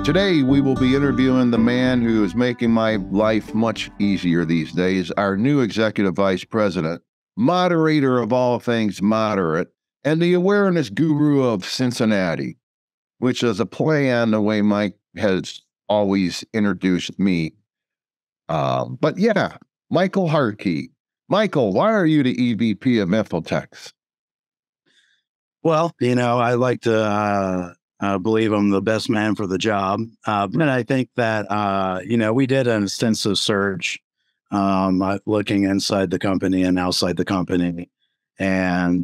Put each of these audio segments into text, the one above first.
Today, we will be interviewing the man who is making my life much easier these days, our new executive vice president, moderator of all things moderate, and the awareness guru of Cincinnati, which is a play on the way Mike has always introduced me. But yeah, Michael Hartke. Michael, why are you the EVP of infotex? Well, I like to believe I'm the best man for the job. And I think that, we did an extensive search looking inside the company and outside the company. And,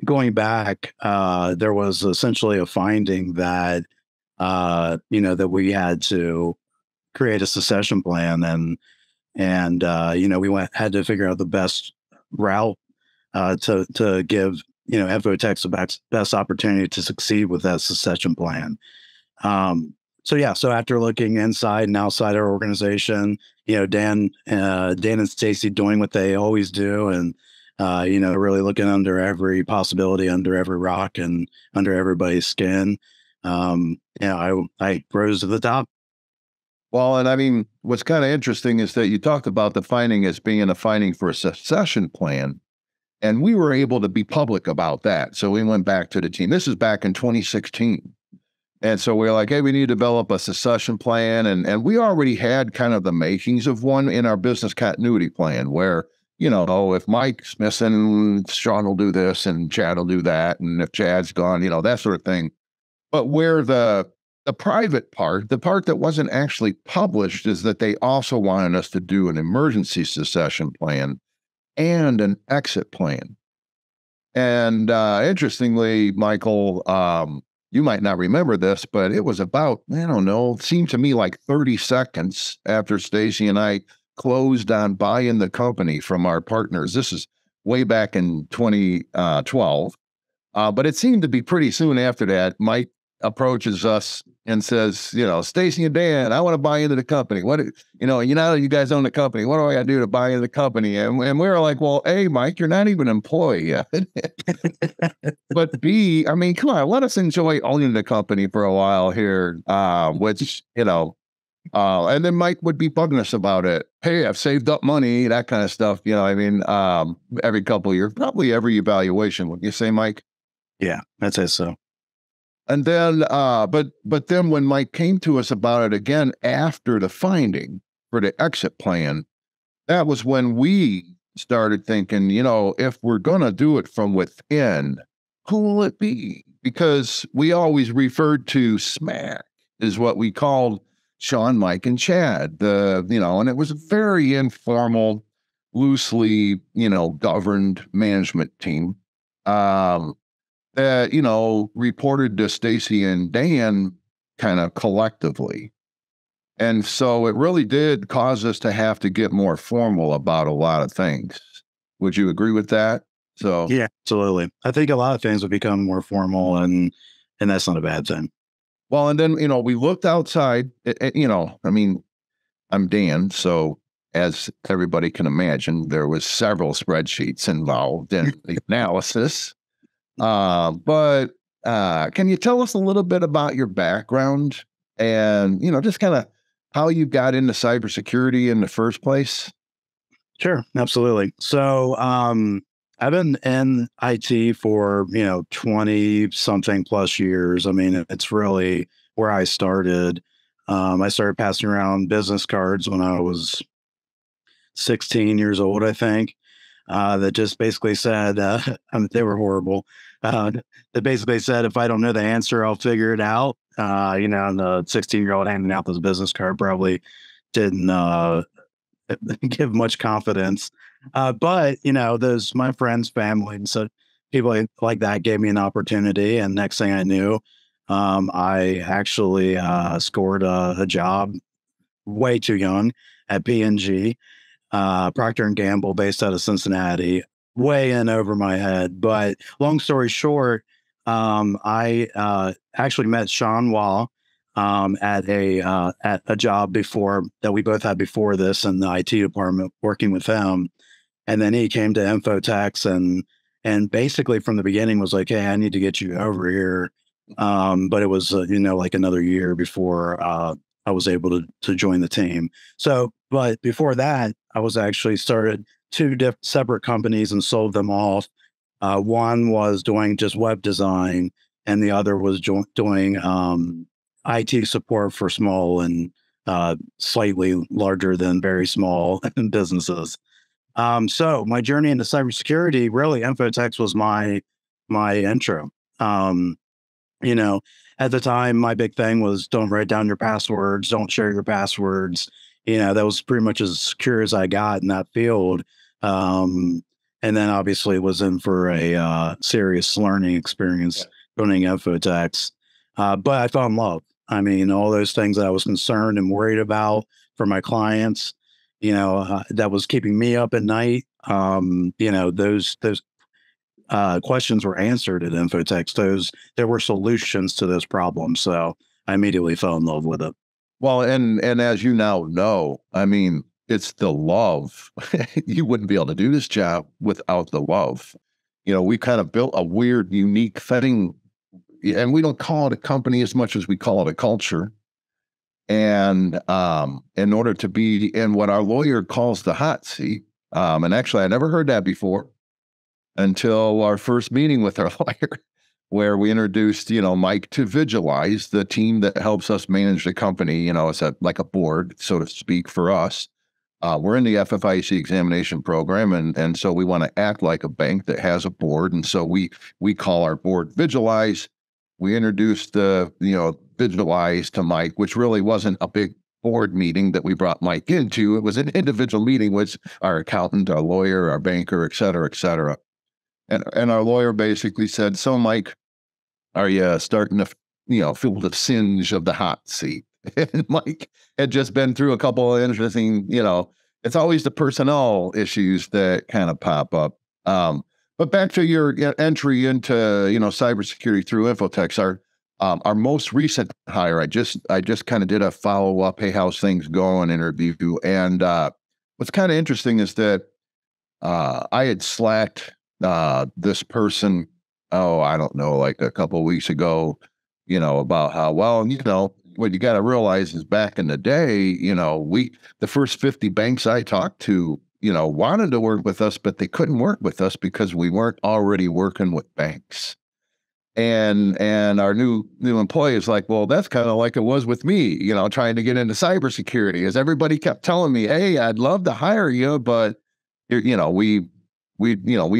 going back, there was essentially a finding that, that we had to create a succession plan and had to figure out the best route to give infotex the best opportunity to succeed with that succession plan. So after looking inside and outside our organization, Dan and Stacy doing what they always do, and really looking under every possibility, under every rock, and under everybody's skin. I rose to the top. Well, and I mean, what's kind of interesting is that you talked about the finding as being a finding for a succession plan. And we were able to be public about that. So we went back to the team. This is back in 2016. And so we were like, hey, we need to develop a succession plan. And we already had kind of the makings of one in our business continuity plan where, if Mike's missing, Sean will do this and Chad will do that. And if Chad's gone, that sort of thing. But where the private part, the part that wasn't actually published, is that they also wanted us to do an emergency succession plan and an exit plan. And interestingly, Michael, you might not remember this, but it was about, it seemed to me like 30 seconds after Stacy and I closed on buying the company from our partners. This is way back in 2012. But it seemed to be pretty soon after that, Mike approaches us and says, Stacy and Dan, I want to buy into the company. What, you guys own the company. What do I got to do to buy into the company? And we were like, well, A, Mike, you're not even an employee yet. But B, I mean, come on, let us enjoy owning the company for a while here, which, and then Mike would be bugging us about it. Hey, I've saved up money, that kind of stuff. Every couple of years, probably every evaluation. Would you say, Mike? Yeah, I'd say so. And then, but then when Mike came to us about it again after the finding for the exit plan, that was when we started thinking, if we're going to do it from within, who will it be? Because we always referred to SMAC is what we called Sean, Mike, and Chad, and it was a very informal, loosely, governed management team. That, reported to Stacy and Dan kind of collectively. And so it really did cause us to have to get more formal about a lot of things. Would you agree with that? So yeah, absolutely. I think a lot of things would become more formal, and that's not a bad thing. Well, and then, we looked outside, I'm Dan, so as everybody can imagine, there was several spreadsheets involved in the analysis. But can you tell us a little bit about your background and, just kind of how you got into cybersecurity in the first place? Sure, absolutely. So I've been in IT for, 20 something plus years. I mean, it's really where I started. I started passing around business cards when I was 16 years old, I think. That just basically said, they were horrible. That basically said, if I don't know the answer, I'll figure it out. And the 16-year-old handing out this business card probably didn't give much confidence. But, those, my friends, family, and so people like that gave me an opportunity. And next thing I knew, I actually scored a job way too young at P&G. Procter & Gamble, based out of Cincinnati, way in over my head. But long story short, I actually met Sean Wah at a job before that we both had before this in the IT department, working with him. And then he came to Infotex and basically from the beginning was like, hey, I need to get you over here But it was, like another year before I was able to join the team. So, but before that, I was actually started two separate companies and sold them off. One was doing just web design, and the other was doing IT support for small and slightly larger than very small businesses. So my journey into cybersecurity, really, infotex was my intro. Um, you know, at the time, my big thing was don't write down your passwords, don't share your passwords. That was pretty much as secure as I got in that field. Um, and then obviously was in for a serious learning Yeah. experience running infotex. But I fell in love. I mean, all those things that I was concerned and worried about for my clients, that was keeping me up at night. Those questions were answered at Infotex. There were solutions to those problems. So I immediately fell in love with it. Well, and as you now know, I mean, it's the love. You wouldn't be able to do this job without the love. We kind of built a weird, unique thing, and we don't call it a company as much as we call it a culture. And in order to be in what our lawyer calls the hot seat, and actually, I never heard that before until our first meeting with our lawyer, where we introduced, Mike to Visualize, the team that helps us manage the company. It's like a board, so to speak, for us. We're in the FFIC examination program, and so we want to act like a bank that has a board, and so we call our board Visualize. We introduced the Visualize to Mike, which really wasn't a big board meeting that we brought Mike into. It was an individual meeting with our accountant, our lawyer, our banker, et cetera, et cetera. And our lawyer basically said, "So, Mike, are you starting to, feel the singe of the hot seat?" And Mike had just been through a couple of interesting, it's always the personnel issues that kind of pop up. But back to your entry into, cybersecurity through Infotex, our most recent hire, I just kind of did a follow up, hey, how's things going interview. And what's kind of interesting is that I had slacked this person, oh, I don't know, like a couple of weeks ago, about how, well, what you got to realize is back in the day, the first 50 banks I talked to, wanted to work with us, but they couldn't work with us because we weren't already working with banks. And our new employee is like, well, that's kind of like it was with me, trying to get into cybersecurity, as everybody kept telling me, hey, I'd love to hire you, but we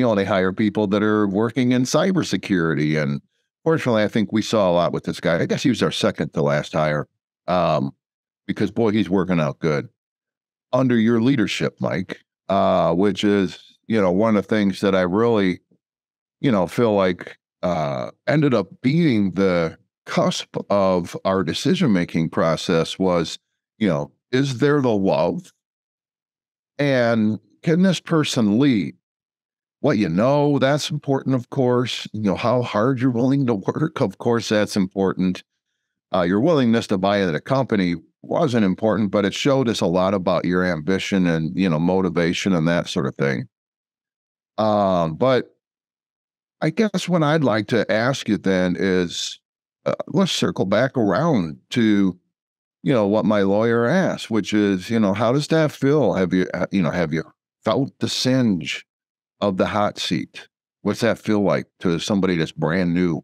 only hire people that are working in cybersecurity. And fortunately, I think we saw a lot with this guy. I guess he was our second to last hire, because boy, he's working out good under your leadership, Mike, which is, one of the things that I really, feel like ended up being the cusp of our decision-making process was, is there the love? And can this person lead? What that's important, of course. How hard you're willing to work, of course, that's important. Your willingness to buy into the company wasn't important, but it showed us a lot about your ambition and, motivation and that sort of thing. But I guess what I'd like to ask you then is, let's circle back around to, what my lawyer asked, which is, how does that feel? Have you felt the singe of the hot seat? What's that feel like to somebody that's brand new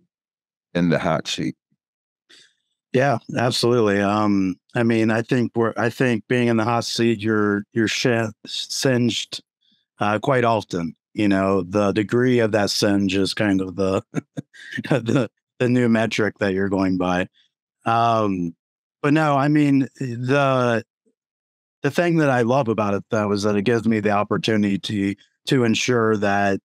in the hot seat? Yeah, absolutely. I mean, I think being in the hot seat, you're singed quite often. The degree of that singe is kind of the the new metric that you're going by. But no, I mean the thing that I love about it though is that it gives me the opportunity to ensure that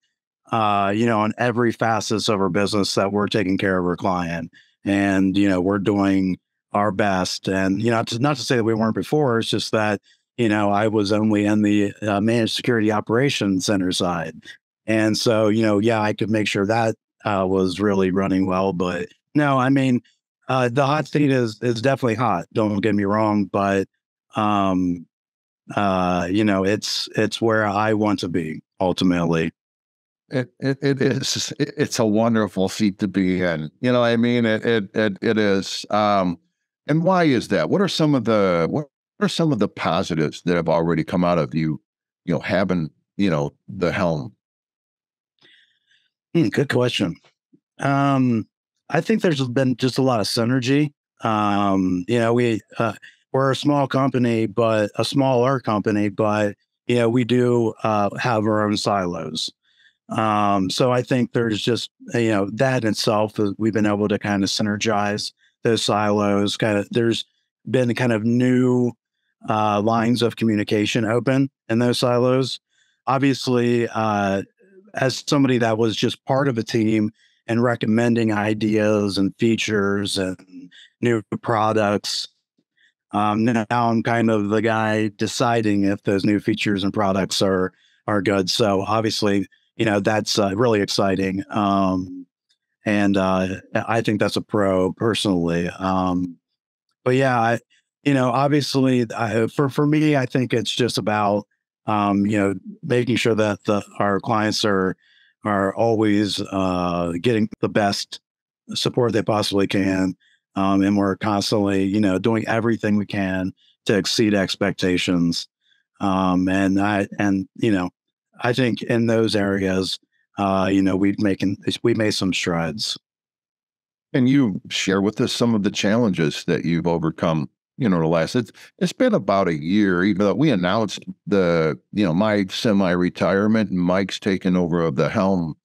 on every facet of our business that we're taking care of our client, and we're doing our best. And not to say that we weren't before. It's just that I was only in the managed security operations center side, and so yeah, I could make sure that was really running well. But no, I mean the hot seat is definitely hot. Don't get me wrong, but um, it's where I want to be ultimately. It is. It's a wonderful seat to be in. You know, I mean, it is. And why is that? What are some of the positives that have already come out of having the helm? Good question. Um, I think there's been just a lot of synergy. We're a small company, but a smaller company, but we do have our own silos. So I think there's just that in itself we've been able to kind of synergize those silos. There's been kind of new lines of communication open in those silos. Obviously, as somebody that was just part of a team and recommending ideas and features and new products. Now I'm kind of the guy deciding if those new features and products are good. So obviously, that's really exciting, and I think that's a pro personally. But yeah, obviously, for me, I think it's just about making sure that our clients are always getting the best support they possibly can, and we're constantly doing everything we can to exceed expectations. I think in those areas, we've made some strides. Can you share with us some of the challenges that you've overcome? It's been about a year, even though we announced my semi-retirement and Mike's taken over of the helm,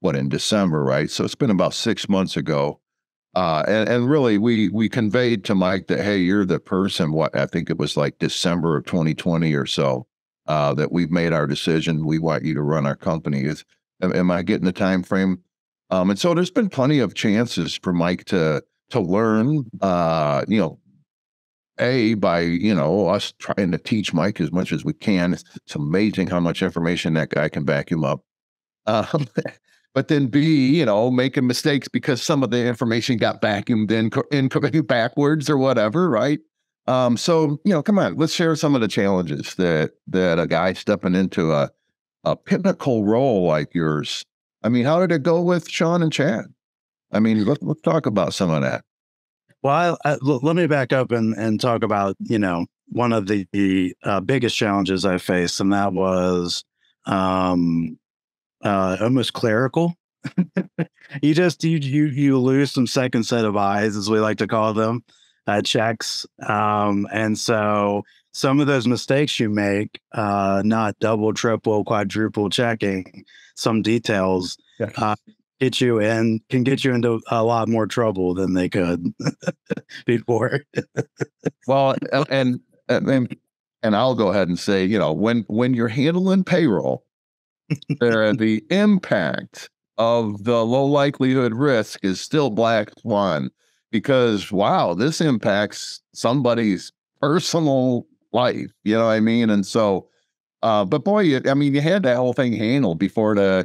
in December, right? So it's been about 6 months ago. And really we conveyed to Mike that, hey, you're the person, I think it was like December of 2020 or so, that we've made our decision. We want you to run our company. Am I getting the time frame? And so there's been plenty of chances for Mike to learn, by us trying to teach Mike as much as we can. It's amazing how much information that guy can vacuum up. But then B, making mistakes because some of the information got vacuumed in backwards or whatever, right? So come on, let's share some of the challenges that a guy stepping into a pinnacle role like yours. I mean, how did it go with Sean and Chad? I mean, let's talk about some of that. Well, let me back up and talk about one of the biggest challenges I faced, and that was almost clerical. You lose some second set of eyes, as we like to call them, checks, and so some of those mistakes you make, not double, triple, quadruple checking some details, Yeah. can get you into a lot more trouble than they could before. Well, and I'll go ahead and say, when you're handling payroll, the impact of the low likelihood risk is still black swan, because wow, this impacts somebody's personal life. You know what I mean? And so, but boy, you had that whole thing handled before I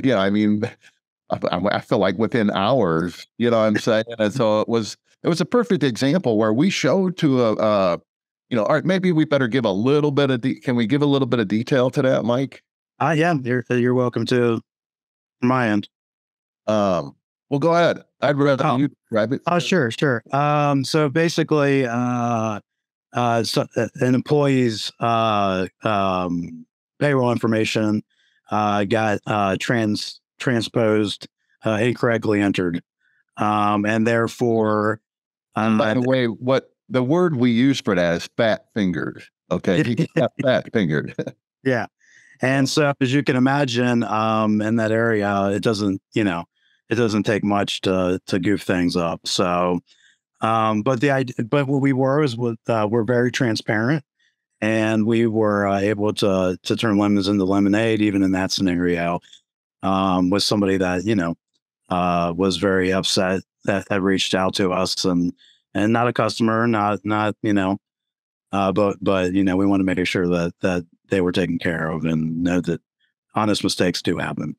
feel like within hours. You know what I'm saying? And so it was a perfect example where we showed to all right, maybe we better give a little bit of can we give a little bit of detail to that, Mike? Yeah, you're welcome to my end. Well, go ahead. I'd rather you grab it. Oh, sure. So basically, an employee's payroll information got transposed, incorrectly entered, and therefore, by the way, what the word we use for that is fat fingered. Okay, he got fat fingered. Yeah. And so, as you can imagine, in that area, it doesn't take much to goof things up. So, but what we were is we're very transparent, and we were able to turn lemons into lemonade, even in that scenario, with somebody that was very upset that reached out to us, and not a customer, not but we want to make sure that they were taken care of, and know that honest mistakes do happen.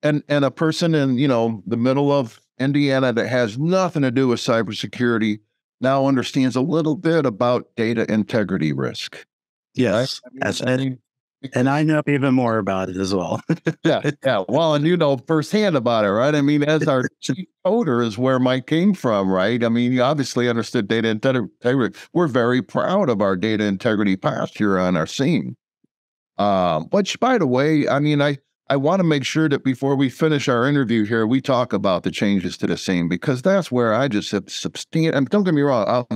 And a person in the middle of Indiana that has nothing to do with cybersecurity now understands a little bit about data integrity risk. Yes, right? And I know even more about it as well. Yeah, yeah. Well, and you know firsthand about it, right? I mean, as our chief coder is where Mike came from, right? I mean, you obviously understood data integrity. We're very proud of our data integrity posture on our scene. Which, by the way, I mean, I want to make sure that before we finish our interview here, we talk about the changes to the scene because that's where I just have substantial. And don't get me wrong.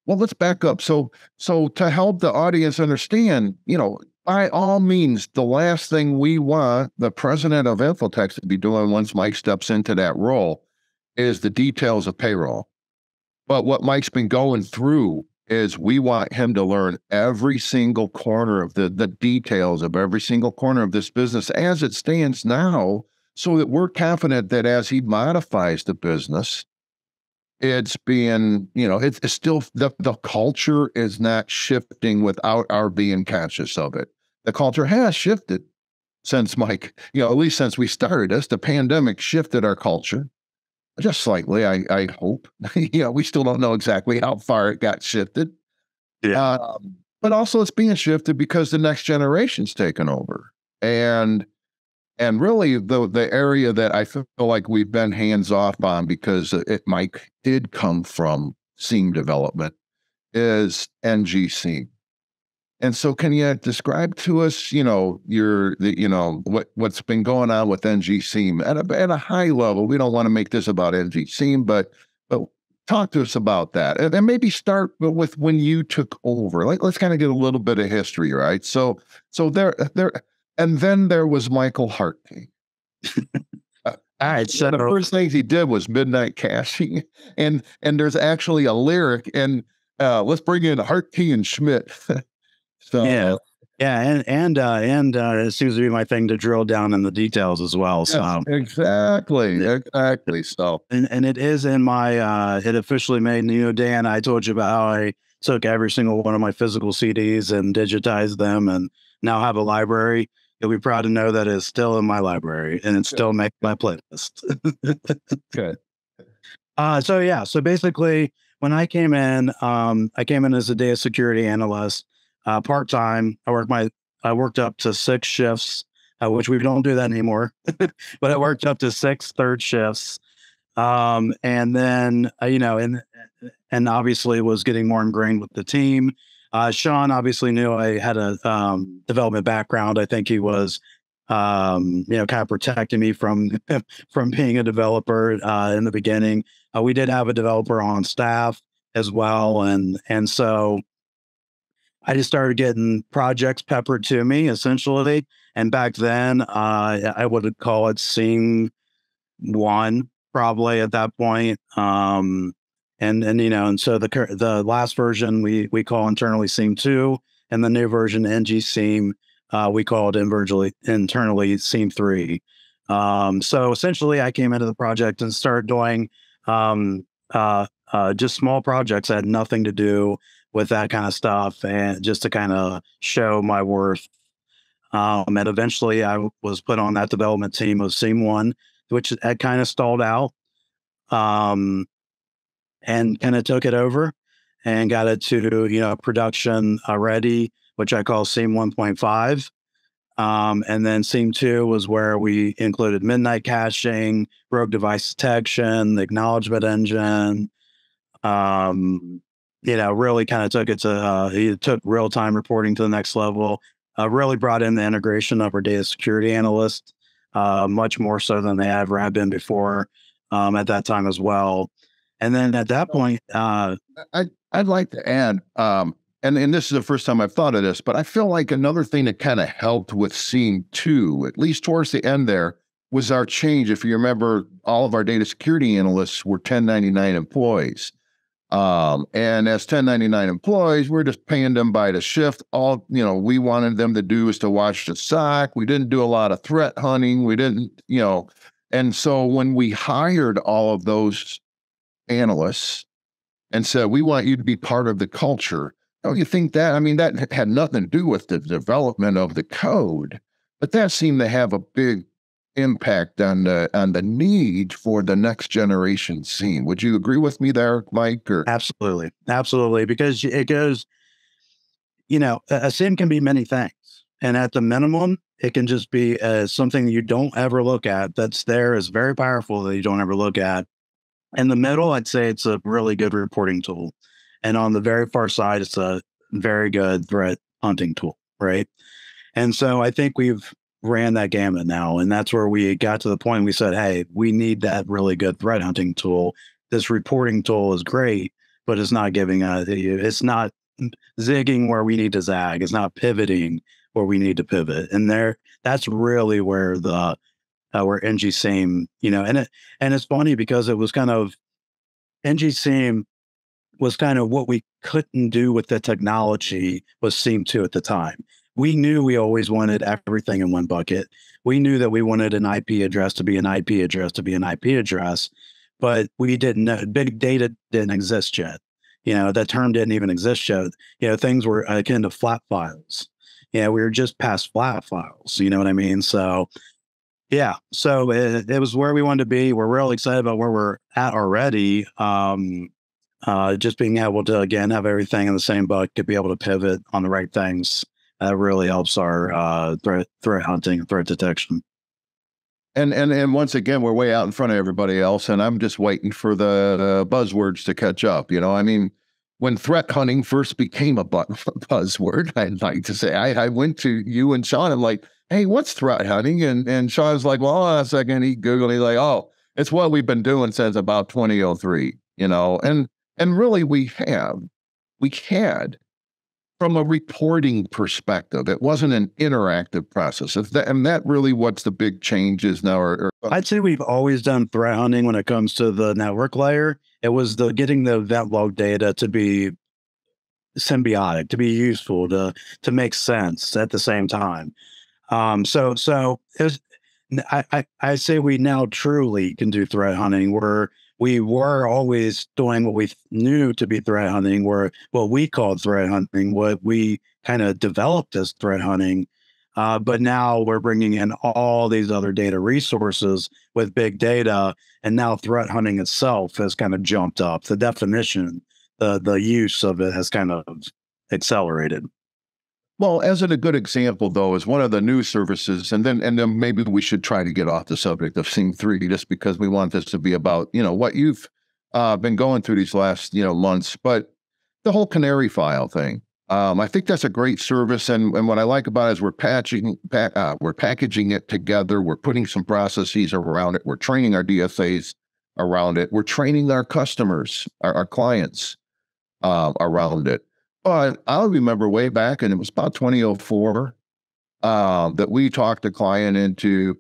Well, let's back up. So to help the audience understand, you know, by all means, the last thing we want the president of Infotex to be doing once Mike steps into that role is the details of payroll. But what Mike's been going through is we want him to learn every single corner of the details of every single corner of this business as it stands now, so that we're confident that as he modifies the business, it's being, you know, it's still the culture is not shifting without our being conscious of it. The culture has shifted since Mike, you know, at least since we started this. The pandemic shifted our culture just slightly, I hope. You know, we still don't know exactly how far it got shifted. Yeah. But also it's being shifted because the next generation's taken over. And really the area that I feel like we've been hands off on because Mike did come from SIEM development is NGC. And so can you describe to us, you know, what's been going on with NGC at a high level? We don't want to make this about NGC, but talk to us about that. And maybe start with when you took over. Like let's kind of get a little bit of history, right? So there and then there was Michael Hartke. All right. So the first things he did was midnight caching, and there's actually a lyric, and let's bring in Hartke and Schmidt. So yeah, and it seems to be my thing to drill down in the details as well. yes, So exactly. So and it is in my it officially made, you know, Dan, I told you about how I took every single one of my physical CDs and digitized them and now have a library. You'll be proud to know that it's still in my library and it still makes my playlist. good. So yeah, so basically when I came in as a data security analyst, part-time. I worked up to 6 shifts, which we don't do that anymore, but I worked up to 6 third shifts. And then, you know, and obviously was getting more ingrained with the team. Sean obviously knew I had a development background. I think he was, you know, kind of protecting me from from being a developer in the beginning. We did have a developer on staff as well, and so I just started getting projects peppered to me essentially. And back then, I would call it Scene One probably at that point. And you know, and so the last version we call internally Scene Two, and the new version NG Scene we call it internally Scene Three. So essentially, I came into the project and started doing just small projects that had nothing to do with that kind of stuff, and just to kind of show my worth. And eventually, I was put on that development team of Scene One, which had kind of stalled out, and kind of took it over and got it to, you know, production ready, which I call Scene 1.5. And then Scene 2 was where we included midnight caching, rogue device detection, the acknowledgement engine. You know, really kind of took it to, he took real time reporting to the next level, really brought in the integration of our data security analyst, much more so than they ever had been before at that time as well. And then at that point, I'd like to add, and this is the first time I've thought of this, but I feel like another thing that kind of helped with Scene 2, at least towards the end there, was our change. If you remember, all of our data security analysts were 1099 employees. And as 1099 employees, we're just paying them by the shift. All, you know, we wanted them to do is to watch the SOC. We didn't do a lot of threat hunting. We didn't, you know, and so when we hired all of those analysts and said, we want you to be part of the culture. Don't you think that? I mean, that had nothing to do with the development of the code, but that seemed to have a big impact on the need for the next generation scene. Would you agree with me there, Mike? Or absolutely, because it goes, you know, a SIEM can be many things. And at the minimum, it can just be something you don't ever look at. That's there is very powerful that you don't ever look at. In the middle, I'd say it's a really good reporting tool. And on the very far side, it's a very good threat hunting tool, right? And so I think we've ran that gamut now. And that's where we got to the point we said, hey, we need that really good threat hunting tool. This reporting tool is great, but it's not giving it's not zigging where we need to zag. It's not pivoting where we need to pivot. And that's really where where NG-SIEM, and it's funny because it was kind of NG-SIEM was kind of what we couldn't do with the technology was SIEM 2 at the time. We knew we always wanted everything in one bucket. We knew that we wanted an IP address to be an IP address to be an IP address, but we didn't know big data didn't exist yet. That term didn't even exist yet. Things were akin to flat files. We were just past flat files. You know what I mean? So yeah, so it was where we wanted to be. We're really excited about where we're at already. Just being able to, again, have everything in the same bucket, be able to pivot on the right things, that really helps our threat hunting and threat detection. And once again, we're way out in front of everybody else, and I'm just waiting for the buzzwords to catch up. I mean, when threat hunting first became a buzzword, I'd like to say, I went to you and Sean. I'm like, hey, what's threat hunting? And Sean's like, well, hold on a second. He Googled. He's like, oh, it's what we've been doing since about 2003. And really, we had from a reporting perspective, it wasn't an interactive process. And that really what's the big changes now? I'd say we've always done threat hunting when it comes to the network layer. It was getting the event log data to be symbiotic, to be useful, to make sense at the same time. So I say we now truly can do threat hunting where we were always doing what we knew to be threat hunting, where what we called threat hunting, what we kind of developed as threat hunting. But now we're bringing in all these other data resources with big data. And now threat hunting itself has kind of jumped up. The definition, the use of it has kind of accelerated. Well, as a good example, though, is one of the new services, and then maybe we should try to get off the subject of SIEM 3 just because we want this to be about, what you've been going through these last, months, but the whole canary file thing. I think that's a great service, and what I like about it is we're packaging it together, we're putting some processes around it, we're training our DSAs around it, we're training our customers, our clients around it. But I remember way back, and it was about 2004, that we talked a client into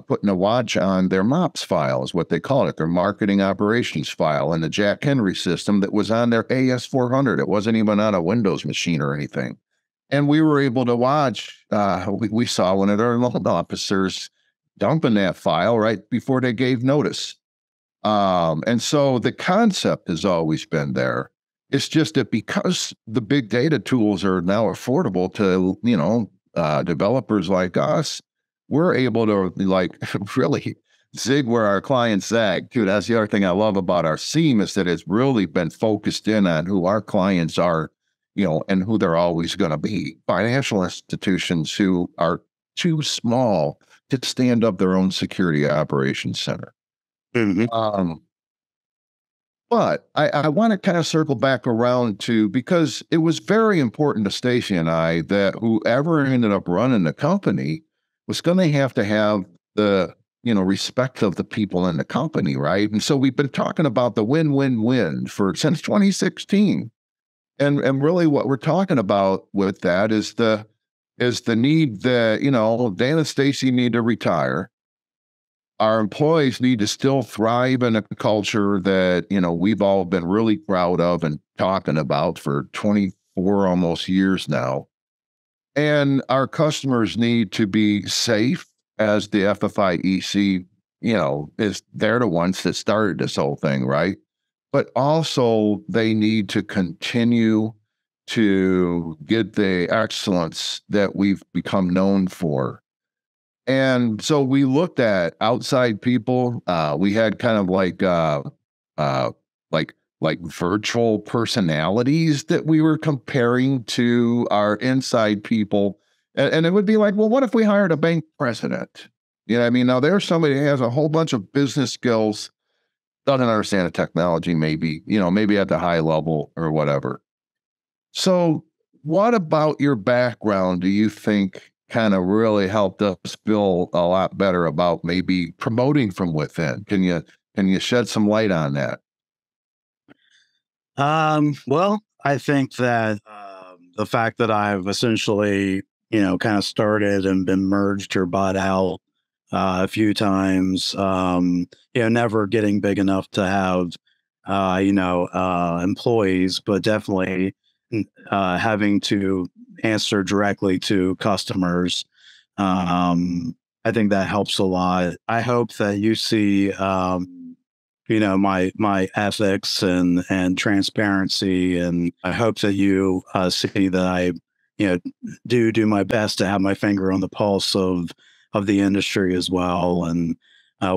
putting a watch on their MOPS file, is what they call it, their marketing operations file, and the Jack Henry system that was on their AS400. It wasn't even on a Windows machine or anything. And we were able to watch, we saw one of their loan officers dumping that file right before they gave notice. And so the concept has always been there. It's just that because the big data tools are now affordable to, developers like us, we're able to really zig where our clients zag too. That's the other thing I love about our SIEM is that it's really been focused in on who our clients are, and who they're always going to be. Financial institutions who are too small to stand up their own security operations center. Mm-hmm. But I want to kind of circle back around to, because it was very important to Stacy and I that whoever ended up running the company was going to have the, respect of the people in the company, right? And so we've been talking about the win-win-win since 2016. And really what we're talking about with that is the need that, Dan and Stacy need to retire. Our employees need to still thrive in a culture that, we've all been really proud of and talking about for 24 almost years now. And our customers need to be safe, as the FFIEC, they're the ones that started this whole thing, right? But also they need to continue to get the excellence that we've become known for. And so we looked at outside people. We had kind of like virtual personalities that we were comparing to our inside people. And it would be like, well, what if we hired a bank president? You know what I mean? Now there's somebody who has a whole bunch of business skills, doesn't understand the technology, maybe, maybe at the high level or whatever. So what about your background do you think kind of really helped us feel a lot better about maybe promoting from within? Can you shed some light on that? Well, I think that the fact that I've essentially, kind of started and been merged or bought out a few times, never getting big enough to have, employees, but definitely having to answer directly to customers. I think that helps a lot. I hope that you see, my ethics and transparency, and I hope that you see that I, do my best to have my finger on the pulse of the industry as well, and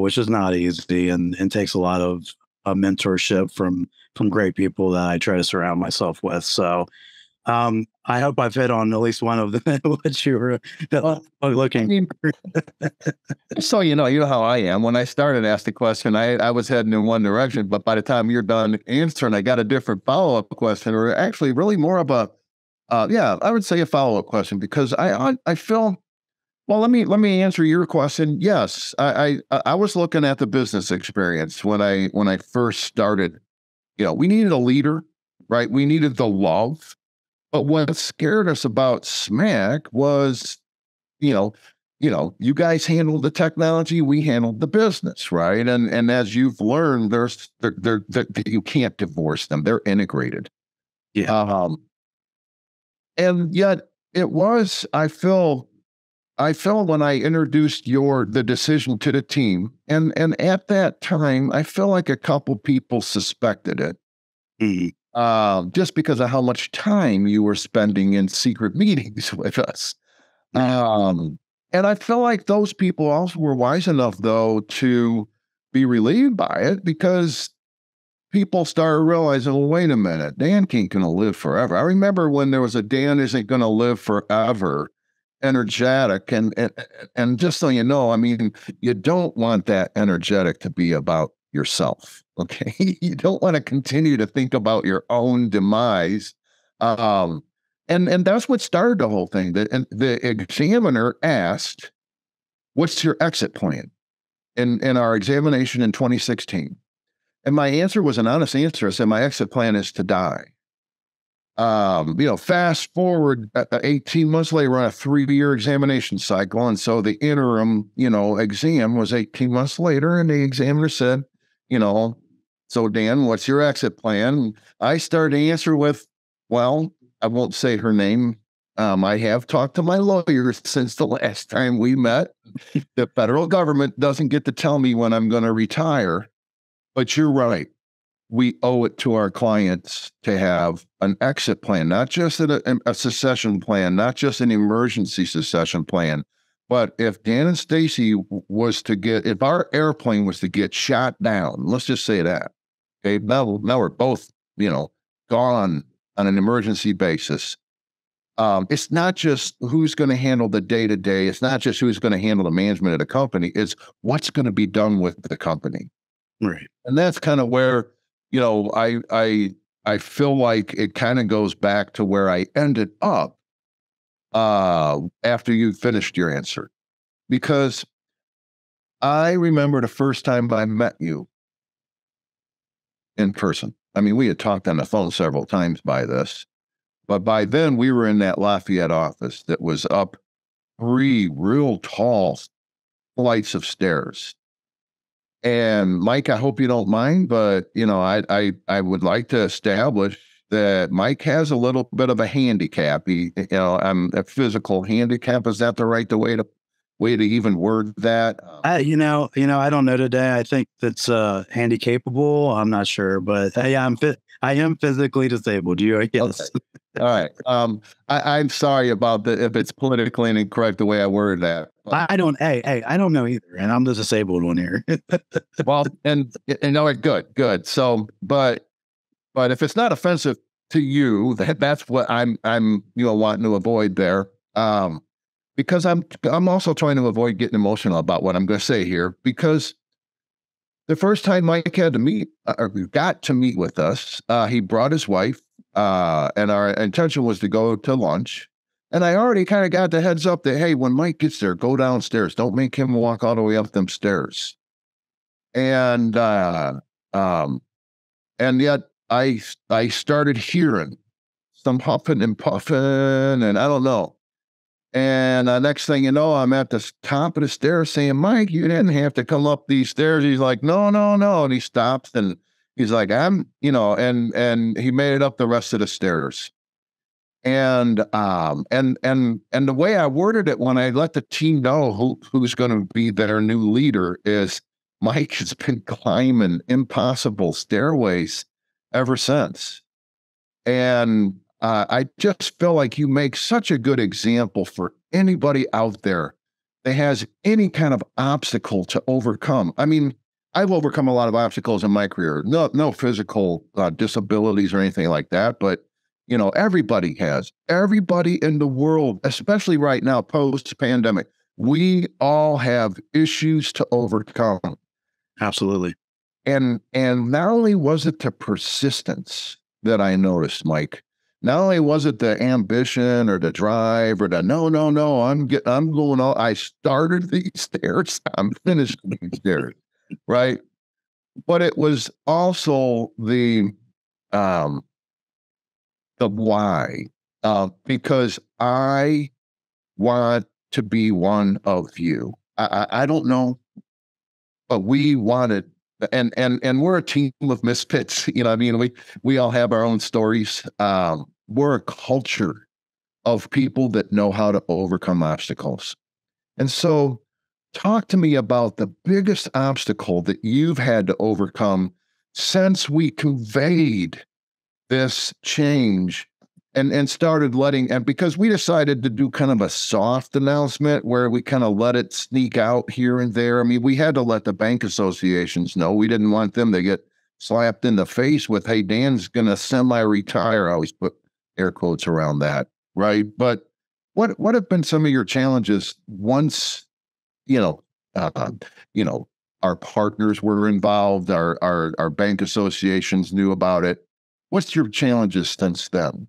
which is not easy and takes a lot of mentorship from great people that I try to surround myself with. So I hope I've hit on at least one of them, what you were Well, I looking mean, for. so you know how I am. When I started to ask the question, I was heading in one direction, but by the time you're done answering, I got a different follow-up question, or actually really more of a yeah, I would say a follow-up question because I feel well, let me answer your question. Yes, I was looking at the business experience when I first started. We needed a leader, right? We needed the love. But what scared us about Smack was, you know, you guys handled the technology, we handled the business, right? And as you've learned, you can't divorce them; they're integrated. Yeah. Um, and yet, it was I feel when I introduced the decision to the team, and at that time, I feel like a couple people suspected it, Mhm. just because of how much time you were spending in secret meetings with us. Um, and I feel like those people also were wise enough, though, to be relieved by it because people started realizing, well, wait a minute, Dan ain't going to live forever. I remember when there was a Dan isn't going to live forever energetic and just so you know, I mean, you don't want that energetic to be about yourself. Okay. You don't want to continue to think about your own demise. Um and that's what started the whole thing. The examiner asked, what's your exit plan in our examination in 2016? And my answer was an honest answer. I said, my exit plan is to die. Fast forward 18 months later, we're on a 3-year examination cycle. And so the interim, exam was 18 months later. And the examiner said, you know, so Dan, what's your exit plan? I started to answer with, well, I won't say her name. I have talked to my lawyers since the last time we met. The federal government doesn't get to tell me when I'm going to retire, but you're right, we owe it to our clients to have an exit plan, not just a succession plan, not just an emergency succession plan. But if Dan and Stacy if our airplane was to get shot down, let's just say that, okay, now we're both, gone on an emergency basis. It's not just who's going to handle the day to day. It's not just who's going to handle the management of the company. It's what's going to be done with the company. Right. And that's kind of where, I feel like it kind of goes back to where I ended up after you finished your answer. Because I remember the first time I met you in person. I mean, we had talked on the phone several times by this, but by then we were in that Lafayette office that was up 3 real tall flights of stairs. And Mike, I hope you don't mind, but I would like to establish that Mike has a little bit of a handicap. I'm a physical handicap. Is that the right way to even word that? I don't know today. I think that's handy capable. I'm not sure, but yeah, I am physically disabled. You, I Okay. guess. All right. I'm sorry about if it's politically incorrect the way I worded that. I don't. Hey, I don't know either, and I'm the disabled one here. Well, good. So, but if it's not offensive to you, that's what I'm wanting to avoid there. because I'm also trying to avoid getting emotional about what I'm going to say here, because the first time Mike had to meet or got to meet with us, he brought his wife, and our intention was to go to lunch. And I already kind of got the heads up that, hey, when Mike gets there, go downstairs. Don't make him walk all the way up them stairs. And um, and yet I started hearing some huffing and puffing, and I don't know. And next thing you know, I'm at the top of the stairs saying, Mike, you didn't have to come up these stairs. He's like, no, no, no. And he stops and he's like, and he made it up the rest of the stairs. And the way I worded it when I let the team know who's going to be their new leader is Mike has been climbing impossible stairways ever since. And I just feel like you make such a good example for anybody out there that has any kind of obstacle to overcome. I mean, I've overcome a lot of obstacles in my career. No physical disabilities or anything like that, but everybody has. Everybody in the world, especially right now, post-pandemic, we all have issues to overcome. Absolutely. And not only was it the persistence that I noticed, Mike, not only was it the ambition or the drive or the no, I'm going all. I started these stairs. I'm finished these stairs, right? But it was also the why, because I want to be one of you. I don't know, but we wanted. And we're a team of misfits. I mean, we all have our own stories. We're a culture of people that know how to overcome obstacles. And so talk to me about the biggest obstacle that you've had to overcome since we conveyed this change and started and because we decided to do kind of a soft announcement where we kind of let it sneak out here and there. I mean, we had to let the bank associations know. We didn't want them to get slapped in the face with, hey, Dan's going to semi-retire. I always put air quotes around that, right? But what have been some of your challenges once, our partners were involved, our bank associations knew about it? What's your challenges since then?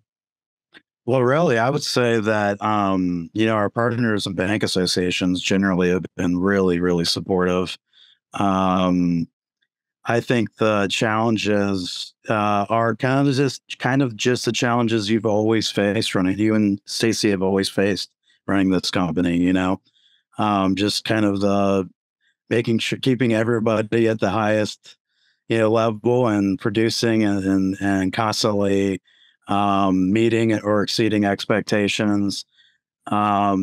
Well, really, I would say that, our partners and bank associations generally have been really, really supportive. Um, I think the challenges are kind of just the challenges you've always faced running. You and Stacy have always faced running this company. Just kind of the making sure keeping everybody at the highest level and producing and constantly meeting or exceeding expectations. For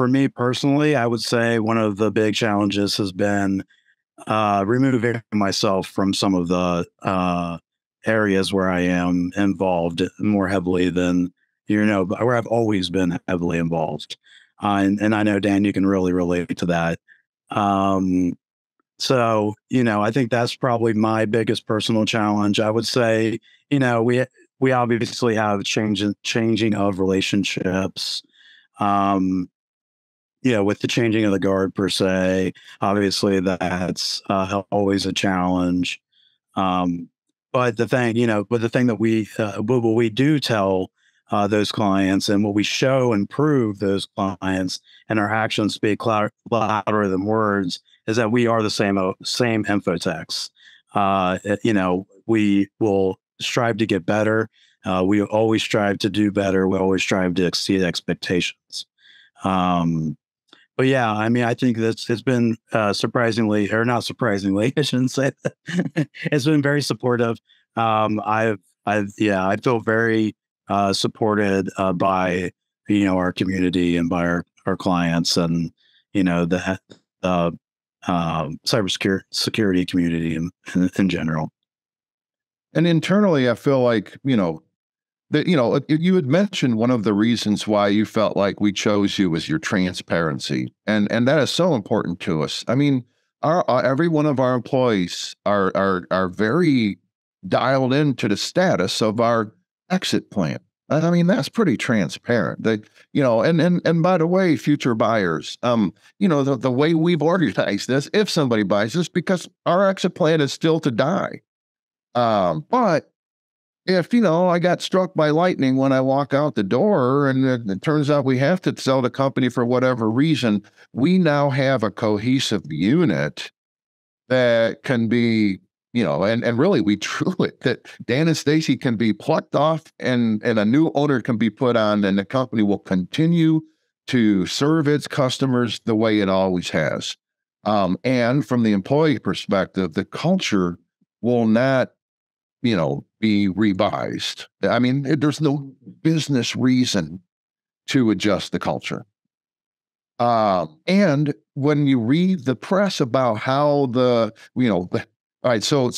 me personally, I would say one of the big challenges has been removing myself from some of the areas where I am involved more heavily than, where I've always been heavily involved. And I know, Dan, you can really relate to that. So, I think that's probably my biggest personal challenge. I would say, we obviously have changing of relationships. With the changing of the guard per se, obviously that's always a challenge. Um, but the thing that what we do tell those clients and what we show and prove those clients and our actions speak louder than words is that we are the same infotex. We will strive to get better. We always strive to do better. We always strive to exceed expectations. But yeah, I mean, I think it's been surprisingly, or not surprisingly, I shouldn't say that. It's been very supportive. I feel very supported by our community and by our clients and the cybersecurity community in general. And internally, I feel like, that, you had mentioned one of the reasons why you felt like we chose you was your transparency. And that is so important to us. I mean, our every one of our employees are very dialed into the status of our exit plan, I mean, that's pretty transparent. That, and by the way, future buyers, the way we've organized this, if somebody buys this, because our exit plan is still to die. But if, I got struck by lightning when I walk out the door and it turns out we have to sell the company for whatever reason, we now have a cohesive unit that can be, and really we drew it that Dan and Stacy can be plucked off and a new owner can be put on, and the company will continue to serve its customers the way it always has. And from the employee perspective, the culture will not, be revised. I mean, there's no business reason to adjust the culture. And when you read the press about how all right, so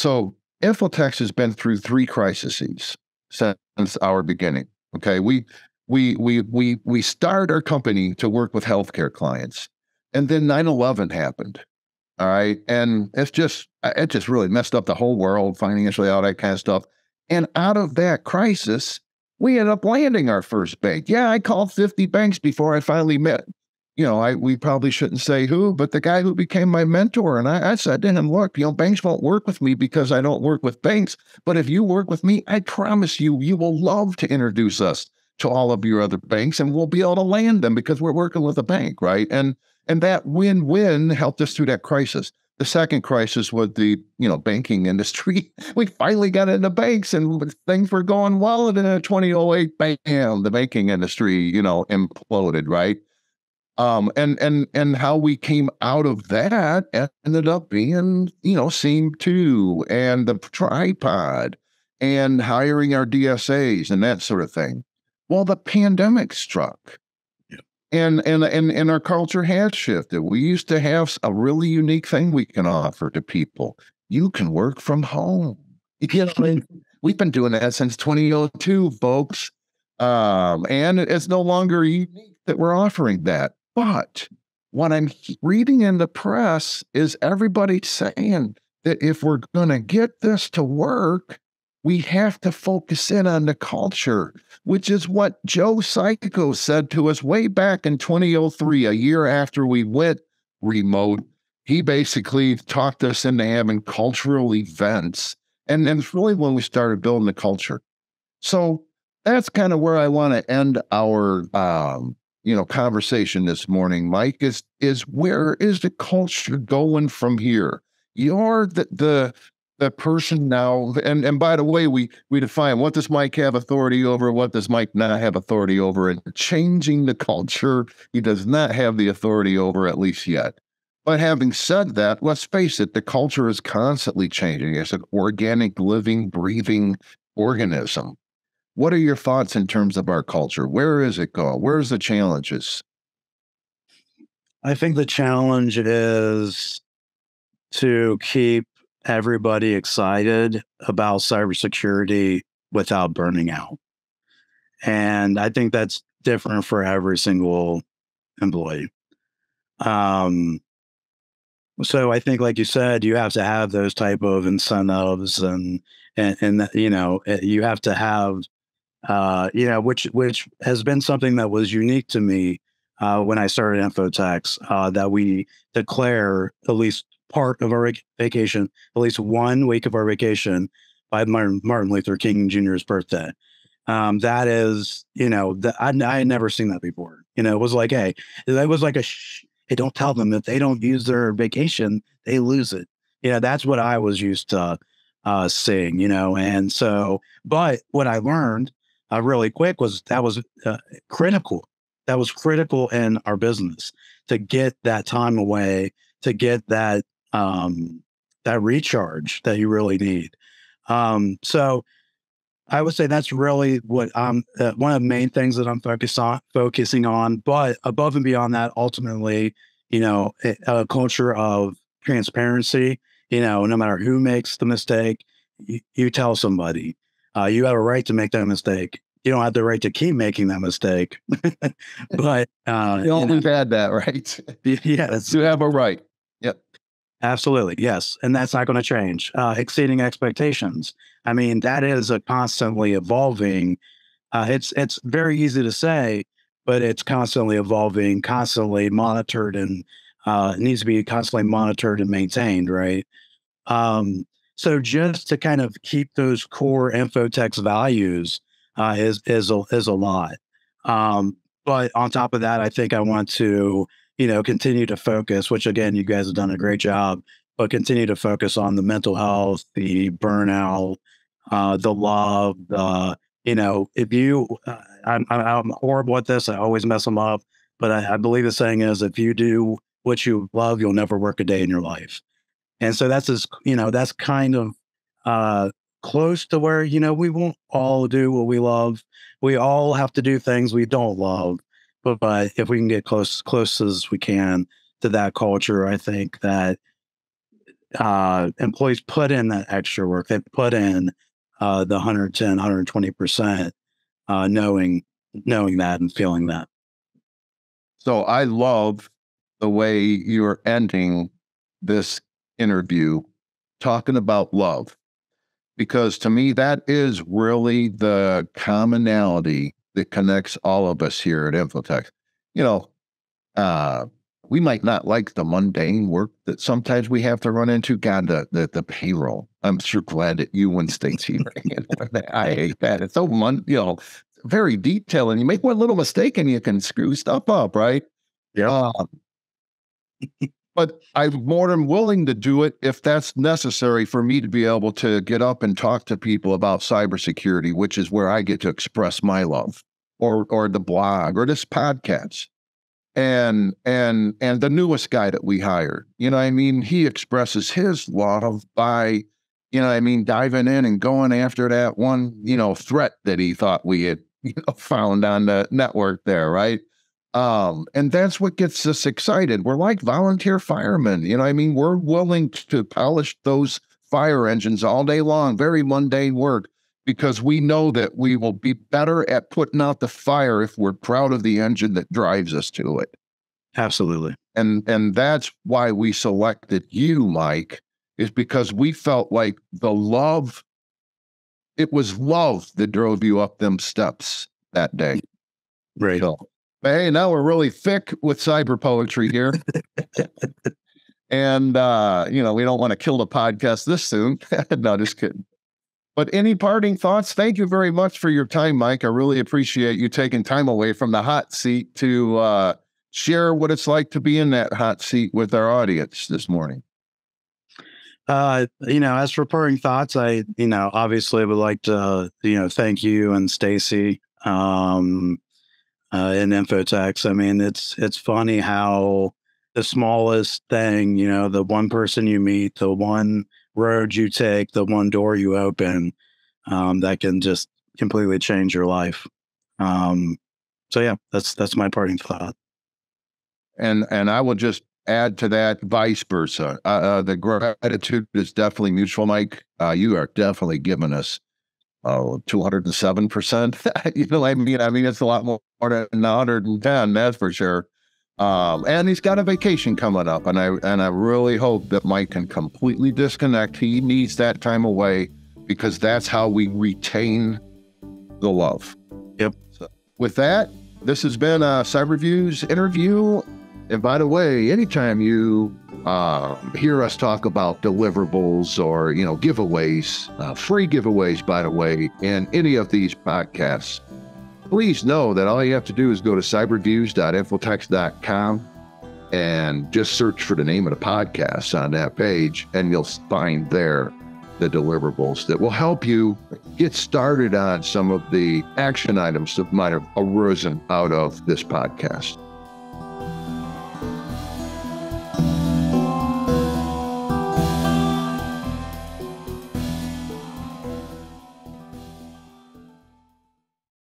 Infotex has been through 3 crises since our beginning. Okay, we started our company to work with healthcare clients, and then 9/11 happened. All right, and it just really messed up the whole world financially, all that kind of stuff. And out of that crisis, we ended up landing our first bank. Yeah, I called 50 banks before I finally met, we probably shouldn't say who, but the guy who became my mentor. And I said to him, look, banks won't work with me because I don't work with banks. But if you work with me, I promise you will love to introduce us to all of your other banks, and we'll be able to land them because we're working with a bank, right? And that win-win helped us through that crisis. The second crisis was the, banking industry. We finally got into banks and things were going well. And then in 2008, bam, the banking industry, imploded, right? And how we came out of that ended up being, Seam 2 and the tripod and hiring our DSAs and that sort of thing. Well, the pandemic struck. And our culture has shifted. We used to have a really unique thing we can offer to people. You can work from home. We've been doing that since 2002, folks. And it's no longer unique that we're offering that. But what I'm reading in the press is everybody saying that if we're going to get this to work, we have to focus in on the culture, which is what Joe Psycho said to us way back in 2003, a year after we went remote. He basically talked us into having cultural events. And it's really when we started building the culture. So that's kind of where I want to end our conversation this morning, Mike, is where is the culture going from here? You're the person now, and by the way, we define what does Mike have authority over, what does Mike not have authority over, and changing the culture, he does not have the authority over, at least yet. But having said that, let's face it, the culture is constantly changing. It's an organic, living, breathing organism. What are your thoughts in terms of our culture? Where is it going? Where's the challenges? I think the challenge is to keep everybody excited about cybersecurity without burning out. And I think that's different for every single employee. So I think, like you said, you have to have those type of incentives and you have to have, which has been something that was unique to me when I started Infotex, that we declare at least part of our vacation, at least 1 week of our vacation by Martin Luther King Jr.'s birthday. That is, I had never seen that before. It was like, hey, that was like hey, don't tell them if they don't use their vacation, they lose it. That's what I was used to seeing, and so, but what I learned really quick was that was critical. That was critical in our business to get that time away, to get that recharge that you really need. So I would say that's really what one of the main things that I'm focusing on. But above and beyond that, ultimately, a culture of transparency. No matter who makes the mistake, you tell somebody. You have a right to make that mistake. You don't have the right to keep making that mistake. But we've had that, right? Yes, you have a right. Yep. Absolutely. Yes. And that's not going to change. Exceeding expectations. I mean, that is a constantly evolving It's very easy to say, but it's constantly evolving, constantly monitored, and it needs to be constantly monitored and maintained, right? So just to kind of keep those core infotex values is a lot. But on top of that, I think I want to, continue to focus, which again, you guys have done a great job, but continue to focus on the mental health, the burnout, the love, if you, I'm horrible at this. I always mess them up, but I believe the saying is, if you do what you love, you'll never work a day in your life. And so that's kind of uh, close to where, we won't all do what we love. We all have to do things we don't love. But if we can get close as we can to that culture, I think that employees put in that extra work. They put in the 110, 120%, knowing that and feeling that. So I love the way you're ending this interview talking about love, because to me, that is really the commonality that connects all of us here at Infotex. We might not like the mundane work that sometimes we have to run into. God, the payroll. I'm sure glad that you and Stacy I hate that. It's so very detailed, and you make one little mistake and you can screw stuff up, right? Yeah. But I'm more than willing to do it if that's necessary for me to be able to get up and talk to people about cybersecurity, which is where I get to express my love, or the blog or this podcast. And the newest guy that we hired, he expresses his love by, diving in and going after that one, threat that he thought we had, found on the network there, right? And that's what gets us excited. We're like volunteer firemen, we're willing to polish those fire engines all day long, very mundane work, because we know that we will be better at putting out the fire if we're proud of the engine that drives us to it. Absolutely. And that's why we selected you, Mike, is because we felt like it was love that drove you up them steps that day. Right. So, hey, now we're really thick with cyber poetry here. And, we don't want to kill the podcast this soon. No, just kidding. But any parting thoughts? Thank you very much for your time, Mike. I really appreciate you taking time away from the hot seat to share what it's like to be in that hot seat with our audience this morning. As for parting thoughts, I, obviously would like to, thank you and Stacy in Infotex. I mean, it's funny how the smallest thing, the one person you meet, the one road you take, the one door you open, that can just completely change your life. So yeah, that's my parting thought. And I will just add to that, vice versa. The gratitude is definitely mutual, Mike. You are definitely giving us 207%. I mean, it's a lot more than 110, that's for sure. And he's got a vacation coming up, and I really hope that Mike can completely disconnect. He needs that time away, because that's how we retain the love. Yep. So with that, this has been a CyberViews interview. And by the way, anytime you hear us talk about deliverables or, giveaways, free giveaways, by the way, in any of these podcasts, please know that all you have to do is go to cyberviews.infotex.com and just search for the name of the podcast on that page, and you'll find there the deliverables that will help you get started on some of the action items that might have arisen out of this podcast.